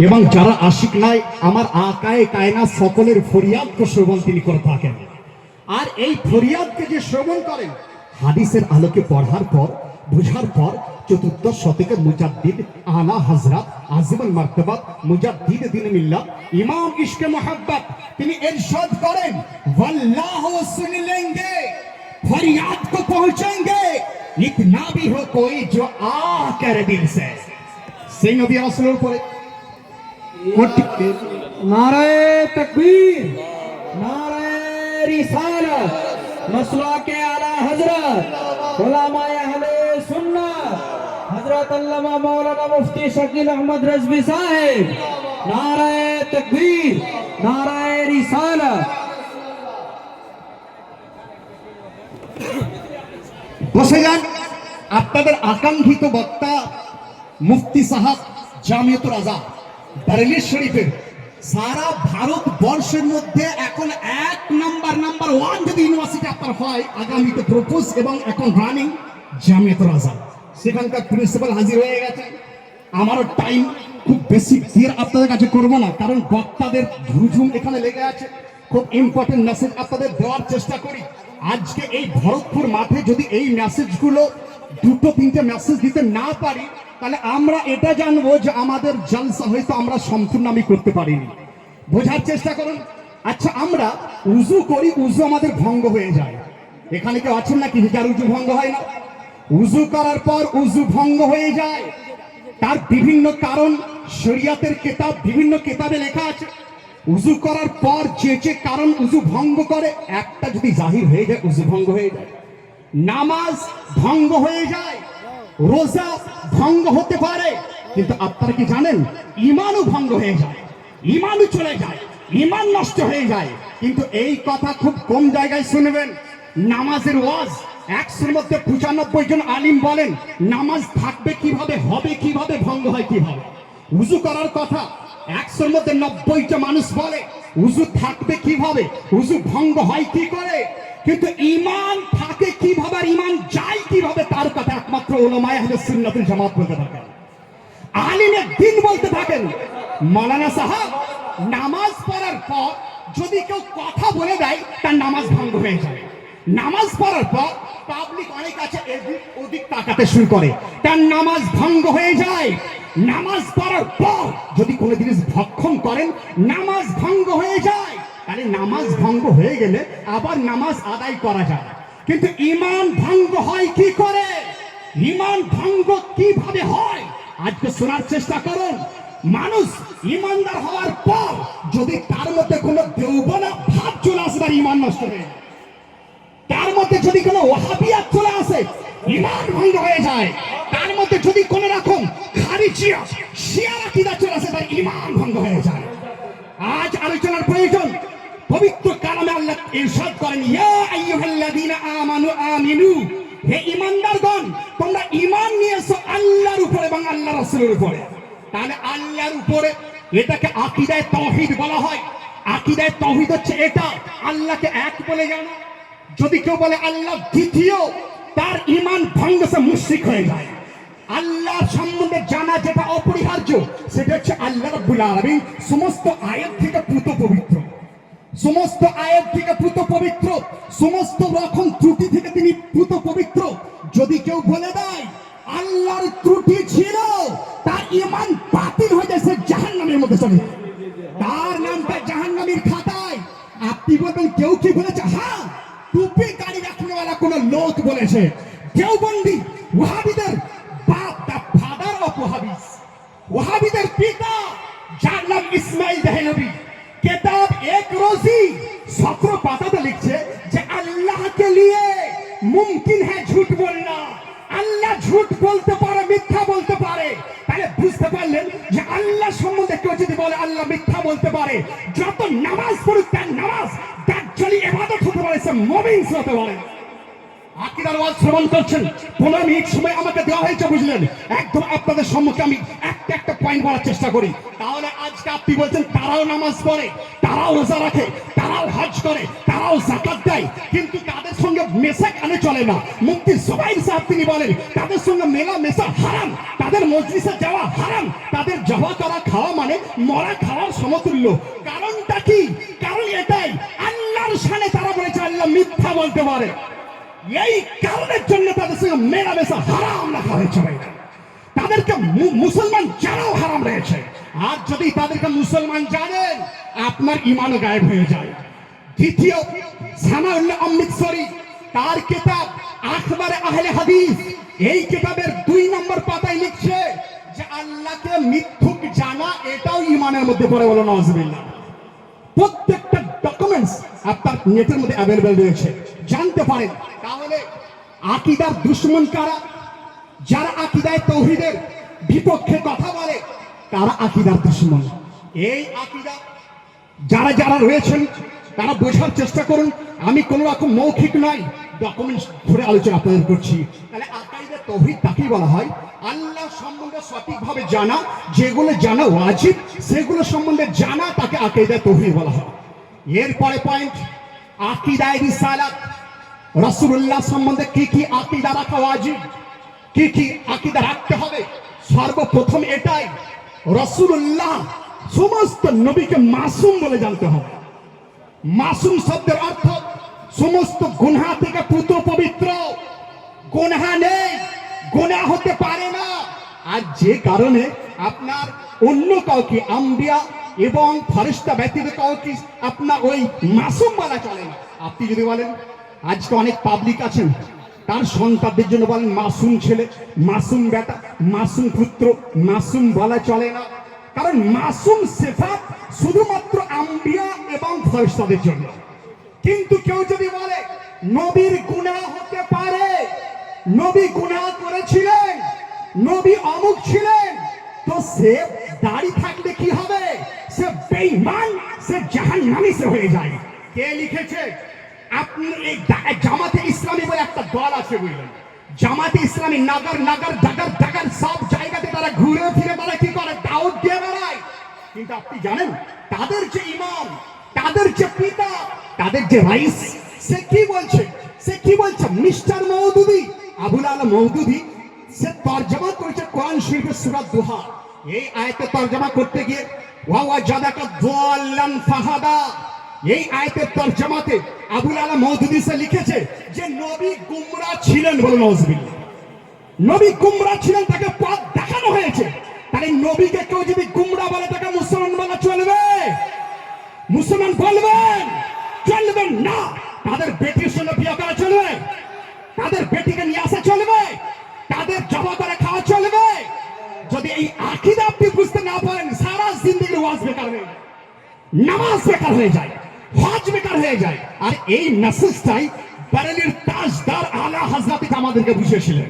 এবং যারা আশিক নাই আমার আকায়ে কায়নাত সকলের ফরিয়াদকে শ্রবণ তিনি করে থাকেন। আর এই ফরিয়াদকে যে শ্রবণ করেন হাদিসের আলোকে পড়ার পর বুঝার পর চতুর্দশ শতকের মুজাদ্দিদ আলা হযরত আজিমুল মারতাবাত মুজাদ্দিদ দ্বীন মিল্লাত ইমাম ইশকে মোহাব্বত তিনি ইরশাদ করেন वल्लाहु सुन लेंगे फरियाद को पहुंचेंगे इतना भी हो कोई जो आ कर दिल से সেই নবী রাসূলের উপরে नारे तकबीर नारे रिसालत मसलाके आला हजरत उलमाए अहले सुन्नत हजरत अल्लामा मौलाना मुफ्ती शकील अहमद रज़वी साहिब नारे तकबीर नारे रिसालत। বসে যান। আপনাদের আকাঙ্ক্ষিত বক্তা মুফতি সাহেব জামিয়াতুল আজহার বারেলি শরীফের সারা ভারতবর্ষের মধ্যে এখন এক নাম্বার ওয়ান যদি ইউনিভার্সিটি আপনার হয় আগামীতে প্রপোজ এবং এখন রানিং জামিয়াতুল আজহার, সেখানকার প্রিন্সিপাল হাজির হয়ে গেছে। আমারও টাইম খুব বেশি দিয়ে আপনাদের কাছে করবো না, কারণ বক্তাদের ঝুমঝুম এখানে লেগে আছে। খুব ইম্পর্টেন্ট মেসেজ আপনাদের দেওয়ার চেষ্টা করি। আজকে এই ভরতপুর মাঠে যদি এই মেসেজগুলো দুটো তিনটে মেসেজ দিতে না পারি তাহলে আমরা এটা জানবো যে আমাদের জলসা হয়তো আমরা সম্পূর্ণ আমি করতে পারিনি। বোঝার চেষ্টা করুন। আচ্ছা, আমরা উজু করি, উজু আমাদের ভঙ্গ হয়ে যায়। এখানে কেউ আছেন নাকি যার উজু ভঙ্গ হয় না? উজু করার পর উজু ভঙ্গ হয়ে যায়, তার বিভিন্ন কারণ শরিয়াতের কিতাব বিভিন্ন কিতাবে লেখা আছে। উজু করার পর যে যে কারণ উজু ভঙ্গ করে একটা যদি জাহির হয়ে যায় উজু ভঙ্গ হয়ে যায়। নামাজ ভঙ্গ হয়ে যায়, রোজা ভঙ্গ হতে পারে, কিন্তু আপনারা কি জানেন ঈমানও ভঙ্গ হয়ে যায়, ঈমানও চলে যায়, ঈমান নষ্ট হয়ে যায়। কিন্তু এই কথা খুব কম জায়গায় শুনবেন। নামাজের ওয়াজ 100-এর মধ্যে 95 জন আলিম বলেন নামাজ থাকবে কিভাবে, হবে কিভাবে, ভঙ্গ হয় কিভাবে। উজু করার কথা 100-এর মধ্যে 90টা মানুষ বলে উজু থাকবে কিভাবে, উজু ভঙ্গ হয় কি করে, কিন্তু ঈমান থাকে কিভাবে আর ঈমান যায় কিভাবে তার কথা একমাত্র উলামায়ে আহলে সুন্নাত ওয়াল জামাত বলতে থাকেন, আলিমে দ্বীন বলতে থাকেন। মাওলানা সাহেব নামাজ পড়ার পর যদি কেউ কথা বলে দেয় তার নামাজ ভঙ্গ হয়ে যায়। নামাজ পড়ার পর পাবলিক অনেক আছে এদিক ওদিক তাকাতে শুরু করে, তার নামাজ ভঙ্গ হয়ে যায়। নামাজ পড়ার পর যদি কোনো জিনিস ভক্ষণ করেন নামাজ ভঙ্গ হয়ে যায়। তাহলে নামাজ ভঙ্গ হয়ে গেলে আবার নামাজ আদায় করা যায়, কিন্তু ঈমান ভঙ্গ হয় কি করে, ঈমান ভঙ্গ কিভাবে হয় আজকে শোনার চেষ্টা করুন। মানুষ ঈমানদার হওয়ার পর যদি তার মধ্যে কোনো দেওবনা ভাব চলে আসে তার ঈমান নষ্ট হয়ে যায়। তার মধ্যে যদি কোনো ওয়াহাবিয়াত চলে আসে ঈমান ভঙ্গ হয়ে যায়। তার মধ্যে যদি কোনো রকম খারিজিয়া শিয়া আকীদা চলে আসে তার ঈমান ভঙ্গ হয়ে যায়। আজ আলোচনার প্রয়োজন। পবিত্র কালামে আল্লাহ ইরশাদ করেন ইয়া আইয়ুহাল্লাযীনা আমানু আমিনু, হে ঈমানদারগণ তোমরা ঈমান নিয়ে এসো আল্লাহর উপরে এবং আল্লাহর রাসূলের উপরে। তাহলে আল্লাহর উপরে এটাকে আকীদায়ে তাওহীদ বলা হয়। আকীদায়ে তাওহীদ হচ্ছে এটা আল্লাহকে এক বলে জানা। যদি কেউ বলে আল্লাহ দ্বিতীয় তার ঈমান ভঙ্গ, সে মুশরিক হয়ে যায়। আল্লাহ সম্বন্ধে জানা যেটা অপরিহার্য সেটা হচ্ছে আল্লাহ রাব্বুল আলামিন সমস্ত আয়াত থেকে পুত পবিত্র, সমস্ত আয়াত থেকে পুত পবিত্র, সমস্ত রকম ত্রুটি থেকে তিনি পুত পবিত্র। যদি কেউ বলে দেয় আল্লাহর ত্রুটি ছিল তার ঈমান বাতিল হয়ে যায়, সে জাহান্নামের মধ্যে চলে যায়, তার নামটা জাহান্নামের খাতায়। আপনি বলবেন কেউ কি বলেছে? হ্যাঁ, টুপি দাড়ি রাখনেওয়ালা কোন লোক বলেছে। দেওবন্দি ওয়াহাবিদের বাপ, দা ফাদার অফ ওয়াহাবিস, ওয়াহাবিদের পিতা যার নাম ইসমাইল দেহলভি, কিতাব এক রোজি 17 পাতাতে লিখছে যে আল্লাহ কে লিয়ে মুমকিন হ্যায় ঝুট বলনা। আল্লাহ ঝুট বলতে পারে, মিথ্যা বলতে পারে। তাহলে বুঝতে পারলেন যে আল্লাহ সম্বন্ধে কেউ যদি বলে আল্লাহ মিথ্যা বলতে পারে, যত নামাজ পড়ুক তার নামাজ দাজ্জালি ইবাদত হতে পারে, সে মুমিন হতে পারে। আকিদার ওয়াজ শ্রবণ করছেন, 15 মিনিট সময় আমাকে দেওয়া হয়েছে, বুঝলেন? একদম আপনাদের সম্মুখে আমি একটা একটা পয়েন্ট বলার চেষ্টা করি। তাহলে আজকে আপনি বলছেন তারাও নামাজ পড়ে, তারাও রোজা রাখে, তারাও হজ করে, তারাও যাকাত দেয়, কিন্তু তাদের সঙ্গে মেশা কেন চলে না? মুফতি জুবাইর সাহেব তিনি বলেন তাদের সঙ্গে মেলা মেশা হারাম, তাদের মজলিসে যাওয়া হারাম, তাদের জবা করা খাওয়া মানে মরা খাওয়ার সমতুল্য। কারণটা কি? কারণ এটাই, আল্লাহর শানে তারা বলেছে আল্লাহ মিথ্যা বলতে পারে, এই কারণের জন্য তাদের সঙ্গে মেলামেশা হারাম রাখা হয়েছে। তাদেরকে মুসলমান জানাও হারাম রয়েছে। আর যদি তাদেরকে মুসলমান জানেন, আপনার ইমানও গায়েব হয়ে যায়। দ্বিতীয়, সানাউল্লাহ অমৃতসরি তার কিতাব আখবারে আহলে হাদিস, এই কিতাবের 2 নম্বর পাতায় লিখছে যে আল্লাহকে মিথ্যুক জানা এটাও ইমানের মধ্যে পড়ে, বলো নাউজুবিল্লাহ। প্রত্যেকটা ডকুমেন্টস আপনার নেটের মধ্যে অ্যাভেলেবল রয়েছে, জানতে পারেন। তাহলে আকীদার দুশমন কারা? যারা আকীদায়ে তাওহীদের বিপক্ষে কথা বলে তারা আকীদার দুশমন। এই আকীদা যারা যারা রয়েছেন তারা বোঝার চেষ্টা করুন। আমি কোন রকম মৌখিক নয়, ডকুমেন্টস ধরে আলোচনা আপনাদের করছি। তাহলে আকীদায়ে তাওহীদ তাকেই বলা হয় আল্লাহ সম্বন্ধে সঠিকভাবে জানা, যেগুলো জানা ওয়াজিব সেগুলো সম্বন্ধে জানা, তাকে আকীদায়ে তাওহীদ বলা হয়। এরপরে পয়েন্ট, আকীদায়ে রিসালাত, রাসূলুল্লাহ সম্বন্ধে কি কি আকীদা রাখা ওয়াজিব, কি কি আকীদা রাখতে হবে। সর্বপ্রথম এটাই, রাসূলুল্লাহ সমস্ত নবীকে মাসুম বলে জানতে হবে। মাসুম শব্দের অর্থ সমস্ত গুনাহ থেকে পুত পবিত্র, গুনাহ নেই, গুনাহ হতে পারে না। আর যে কারণে আপনার অন্য কাউকে আম্বিয়া এবং ফেরেশতা ব্যতীত কাউকে আপনার ওই মাসুম বলা চলে না। আপনি যদি বলেন আজকে অনেক পাবলিক আছেন, তার সন্তানদের জন্য বলেন মাসুম ছেলে, মাসুম বেটা, মাসুম পুত্র, মাসুম বলা চলে না। কারণ মাসুম সিফাত শুধুমাত্র আম্বিয়া এবং ফেরেশতাদের জন্য। কিন্তু কেউ যদি বলে নবীর গুনাহ হতে পারে, নবী গুনাহ করেছিলেন, নবী অমুক ছিলেন, তো সে দাড়ি থাকলে কি হবে? সে বেঈমান, সে জাহান্নামী সে হয়ে যায়। কে লিখেছে? আপনি এই জামাতে ইসলামী বলে একটা দল আছে, বুঝলেন? জামাতে ইসলামী নগর নগর ডাগর ডাগর সব জায়গাতে তারা ঘুরে ফিরে তারা কি করে? দাওয়াত দিয়ে বেড়ায়। কিন্তু আপনি জানেন তাদের যে ইমাম, তাদের যে পিতা, তাদের যে রাইস, সে কি বলছে? সে কি বলছে? মিস্টার মওদুদি, আবুল আলা মওদুদি, সে তরজমা করেছে কোরআন শরীফের সূরা দুহা। এই আয়াতে তরজমা করতে গিয়ে ওয়া ওয়াজাদাকা দাল্লান ফাহাদা, এই আয়াতের তরজমাতে আবুল আলা মওদুদি সে লিখেছে যে নবী গুমরা ছিলেন, বলে নাউজুবিল্লাহ। নবী গুমরা ছিলেন, তাকে পথ দেখানো হয়েছে। তাহলে নবীকে কেউ যদি গুমরা বলে তাকে মুসলমান বলা চলবে? মুসলমান বলবেন? চলবেন না। তাদের বেটির সঙ্গে বিয়ে করা চলবে? তাদের বেটিকে নিয়ে আসা চলবে? তাদের জবা করে খাওয়া চলবে? যদি এই আকীদা আপনি বুঝতে না পারেন, সারা জিন্দেগি ওয়াজ বেকার হয়ে যায়, নামাজ বেকার হয়ে যায়, হজ বেকার হয়ে যায়। আর এই মেসেজটাই বারেলির তাজদার আলা হযরত আমাদেরকে বুঝিয়েছিলেন।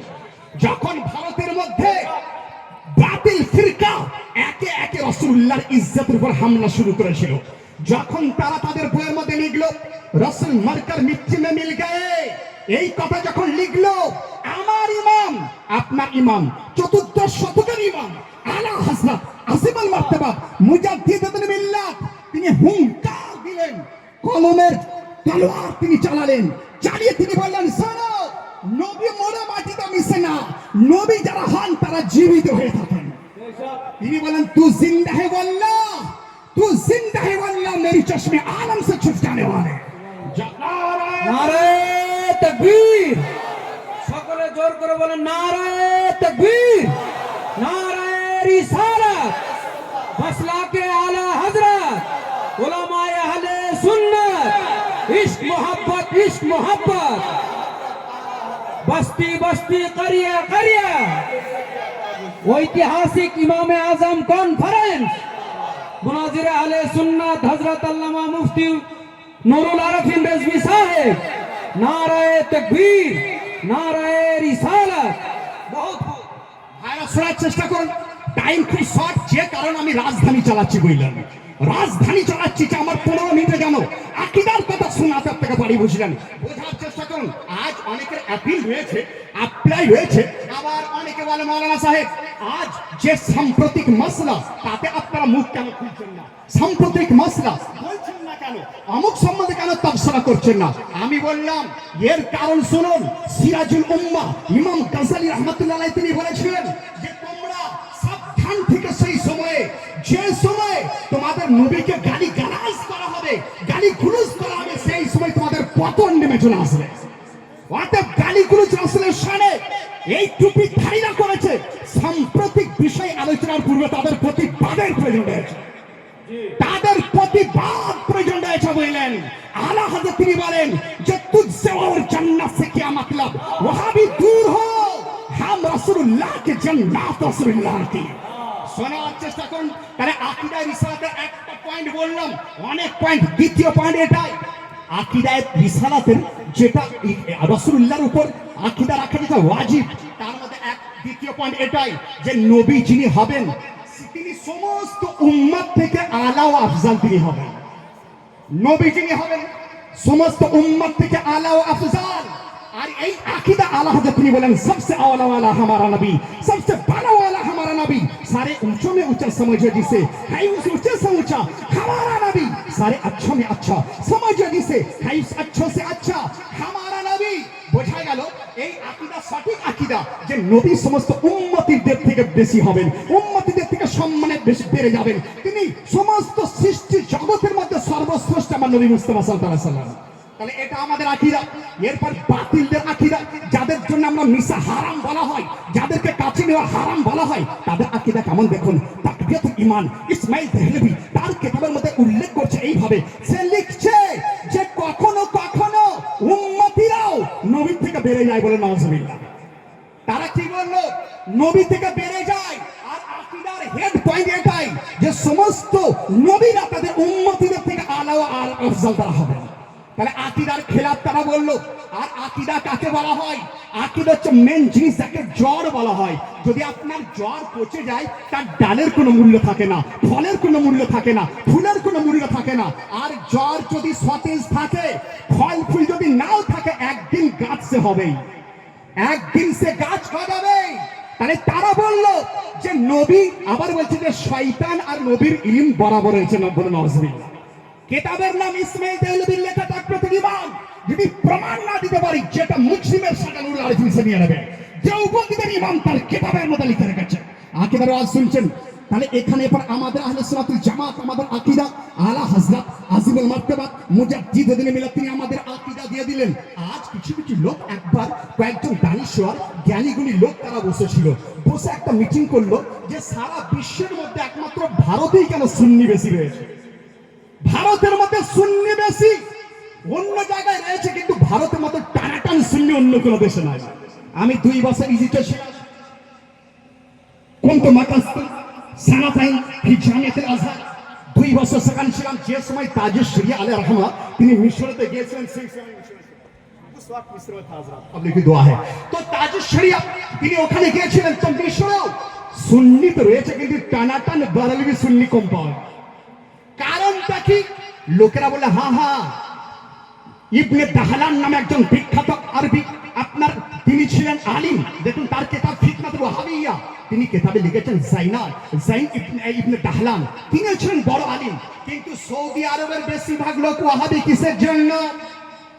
যখন ভারতের মধ্যে বাতিল ফিরকা একে একে রাসূলুল্লাহর ইজ্জতের উপর হামলা শুরু করেছিল, যখন তারা তাদের বইয়ের মধ্যে লিখলো রাসূল মারকার মিট্টি মে মিল গয়ে, এই কথা যখন লিখলো, আমার ইমাম, আপনার ইমাম, চতুর্দশ শতকের ইমাম আলা হযরত আসিফুল মারতাবা মুজাদ্দিদুল মিল্লাত, তিনি হুঙ্কার দিলেন, কলমের তলোয়ার তিনি চালালেন, চালিয়ে তিনি বললেন, শোনো, নবী মরে মাটিতে মিশে না, নবী যারা হন তারা জীবিত হয়ে থাকেন। তিনি বলেন, তু জিন্দা হে ওয়াল্লাহ, তু জিন্দা হে ওয়াল্লাহ, মেরি চশমে আলম সে ছুট জানে ওয়ালে। নারে তাকবীর, সকলে জোর করে বলেন নারে তাকবীর, নারে রিসালাত, মাসলাকে আলা হযরত, উলামায়ে আহলে সুন্নাত, ইশক মোহাব্বত, ইশক মোহাব্বত, বস্তি বস্তি, করিয়া করিয়া, ঐতিহাসিক ইমামে আজম কনফারেন্স, মুনাজির আহলে সুন্নাত হযরত আল্লামা মুফতি নুরুল আরফিন রেজভী সাহেব, নারায়ে তাকবীর, নারায়ে রিসালাত। বহুত ভাইরা শোনার চেষ্টা করুন। টাইম খুব শর্ট, যে কারণে আমি রাজধানী চালাচ্ছি বললাম। রাজধানী চালাচ্ছি যে আমার 15 মিনিটে যেন আকীদার কথা শোনাতে আপনাকে পারি, বুঝলেন? বোঝার চেষ্টা করুন। আজ অনেকের অ্যাপিল রয়েছে, অ্যাপ্লাই রয়েছে, আবার অনেকে বলে মৌলানা সাহেব আজ যে সাম্প্রতিক মাসলা তাতে আপনারা মুখ কেন খুলছেন না, সাম্প্রতিক মাসলা বলছেন না কেন, অমুক সম্বন্ধে কেন তফসিল করছেন না? আমি বললাম এর কারণ শুনুন। সিরাজুল উম্মাহ ইমাম গাজ্জালী রাহমাতুল্লাহ আলাইহি তিনি বলেছিলেন যে তোমরা সাবধান থেকে সেই সময়ে, যে সময়ে তোমাদের নবীকে গালি গালাজ করা হবে, গালি গুলুজ করা হবে, সেই সময় তোমাদের পতন নেমে চলে আসবে। অর্থাৎ গালি গুলুজ রাসূলের শানে এই টুপি ধারীরা করেছে, সাম্প্রতিক বিষয় আলোচনার পূর্বে তাদের প্রতিবাদের প্রয়োজন রয়েছে, তাদের প্রতিবাদ প্রয়োজন রয়েছে বললেন। আলা হযরত তিনি বলেন যে তুঝসে और जन्नत से क्या मतलब, वहाबी दूर हो, हम रसूलुल्लाह के जन्नत रसूलुल्लाह की। শোনার চেষ্টা করুন। তাহলে আকীদা রিসালাতের একটা পয়েন্ট বললাম, অনেক পয়েন্ট। দ্বিতীয় পয়েন্ট এটাই, আকীদা রিসালাতের যেটা রাসূলুল্লাহর উপর আকীদা রাখা যেটা ওয়াজিব, তার মধ্যে এক দ্বিতীয় পয়েন্ট এটাই যে নবী যিনি হবেন তিনি সমস্ত উম্মত থেকে আলা ও আফজাল তিনি হবেন। নবী যিনি হবেন সমস্ত উম্মত থেকে আলা ও আফজাল। আর এই আকীদা আলা হযরত তিনি বলেন सबसे आला वाला हमारा नबी, सबसे बड़ा वाला हमारा नबी, सारे ऊंचों में ऊंचा समझो जिसे, है उस ऊंचे से ऊंचा हमारा नबी, सारे अच्छों में अच्छा समझो जिसे, है उस अच्छों से अच्छा हमारा नबी। বোঝা গেল এই আকীদা সঠিক আকীদা যে নবী সমস্ত উম্মতিদের থেকে বেশি হবেন, উম্মতিদের থেকে সম্মানে বেশি বেড়ে যাবেন। তিনি সমস্ত সৃষ্টি জগতের মধ্যে সর্বশ্রেষ্ঠ আমার নবী মুস্তাফা সাল্লাল্লাহু আলাইহি ওয়াসাল্লাম। তাহলে এটা আমাদের আকীদা। এরপর বাতিলদের আকীদা, যাদের জন্য আমরা মিশা হারাম বলা হয়, যাদেরকে কাছে নেওয়া হারাম বলা হয়, তাদের আকীদা কেমন দেখুন। তাকবিয়াতুল ঈমান ইসমাইল দেহলভী তার কিতাবের মধ্যে উল্লেখ করছে এইভাবে, সে লিখছে যে কখনো কখনো উম্মতিরাও নবী থেকে বেড়ে যায় বলে নাউজুবিল্লাহ। তারা কি বললো? নবী থেকে বেড়ে যায়। আর আকীদার হেড পয়েন্ট এটাই যে সমস্ত নবীরা তাদের উম্মতিদের থেকে আলা ও আফজাল তারা হবে। তাহলে আকীদার খেলাফ তারা বললো। আর আকীদা কাকে বলা হয়? আকীদা হচ্ছে মেন জিনিস যাকে জড় বলা হয়। যদি আপনার জড় পচে যায় তার ডালের কোনো মূল্য থাকে না, ফলের কোনো মূল্য থাকে না, ফুলের কোনো মূল্য থাকে না। আর জড় যদি সতেজ থাকে, ফল ফুল যদি নাও থাকে, একদিন গাছ সে হবেই, একদিন সে গাছ গজাবে। তাহলে তারা বললো যে নবী, আবার বলছে যে শয়তান আর নবীর ইলম বরাবর হয়েছে না বলে নাউজুবিল্লাহ। কিতাবের নাম ইসমাইল দেহলভীর লেখা তাকবিয়াতুল ঈমান। যদি প্রমাণ না দিতে পারি, যেটা মুসলিমের সাথে নুরুল আরিফিন সে নিয়ে নেবে, যে উপস্থিতের ইমাম তার কিতাবের মধ্যে লিখে রেখেছে। আকীদার ওয়াজ শুনছেন। তাহলে এখানে এবার আমাদের আহলে সুন্নাতুল জামাত, আমাদের আকীদা আলা হযরত আজিমুল মারতাবা মুজাদ্দিদুল মিল্লাত তিনি আমাদের আকীদা দিয়ে দিলেন। আজ কিছু কিছু লোক একবার কয়েকজন দানিশ্বর জ্ঞানীগুণী লোক তারা বসেছিল, বসে একটা মিটিং করলো যে সারা বিশ্বের মধ্যে একমাত্র ভারতেই কেন সুন্নি বেশি রয়েছে, ভারতের মধ্যে সুন্নি বেশি, অন্য জায়গায় রয়েছে কিন্তু ভারতের মতো টানাটান সুন্নি অন্য কোনো দেশে নাই। আমি 2 বছর ইজিপ্টে ছিলাম, কোন তো মাকাস্ত সানাতাইন ফি জামিয়াতুল আজহার 2 বছর সেখানে ছিলাম। যে সময় তাজুশ শরিয়া আলাইহির রাহমাহ তিনি মিশরেতে গিয়েছিলেন, সেই সময় उस वक्त मिस्र में था हजरत, अल्लाह की दुआ है। तो ताजुश शरिया তিনি ওখানে গিয়েছিলেন। তো মিশরেও সুন্নি তো রয়েছে কিন্তু টানাটান বারেলভি সুন্নি কম পাওয়া। কারণটা কি? লোকেরা বলে হ্যাঁ হ্যাঁ, ইবনে দাহলান নামে একজন বিখ্যাত আরবি আপনার তিনি ছিলেন আলিম। দেখুন তার কিতাব ফিতনাতুল ওয়াহাবিয়া, তিনি কিতাবে লিখেছেন জাইন ইবনে দাহলান, তিনি ছিলেন বড় আলিম। কিন্তু সৌদি আরবের বেশিরভাগ লোক ওয়াহাবি কিসের জন্য?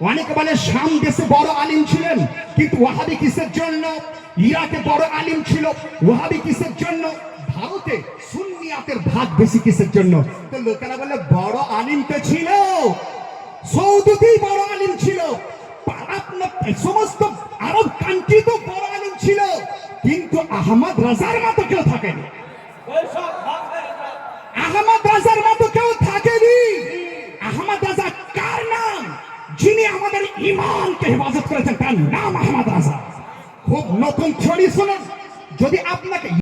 অনেকে বলে শাম দেশে বড় আলিম ছিলেন, কিন্তু ওয়াহাবি কিসের জন্য? ইরাকে বড় আলিম ছিল, ওয়াহাবি কিসের জন্য? ভারতে সুন্নিয়াতের ভাগ বেশি কিসের জন্য? তো লোকেরা বলে বড় আলিম তো ছিল, সৌদিতেই বড় আলিম ছিল, আপনার সমস্ত আরব কান্ট্রি তো বড় আলিম ছিল, কিন্তু আহমদ রাজার মতো কেউ থাকেনি, আহমদ রাজার মতো কেউ থাকেনি। আহমদ রাজা কার নাম? যিনি আমাদের ঈমানকে হেফাজত করেছেন, তার নাম আহমদ রাজা। খুব নতুন ছড়ি শুনুন, যদি আপনাকে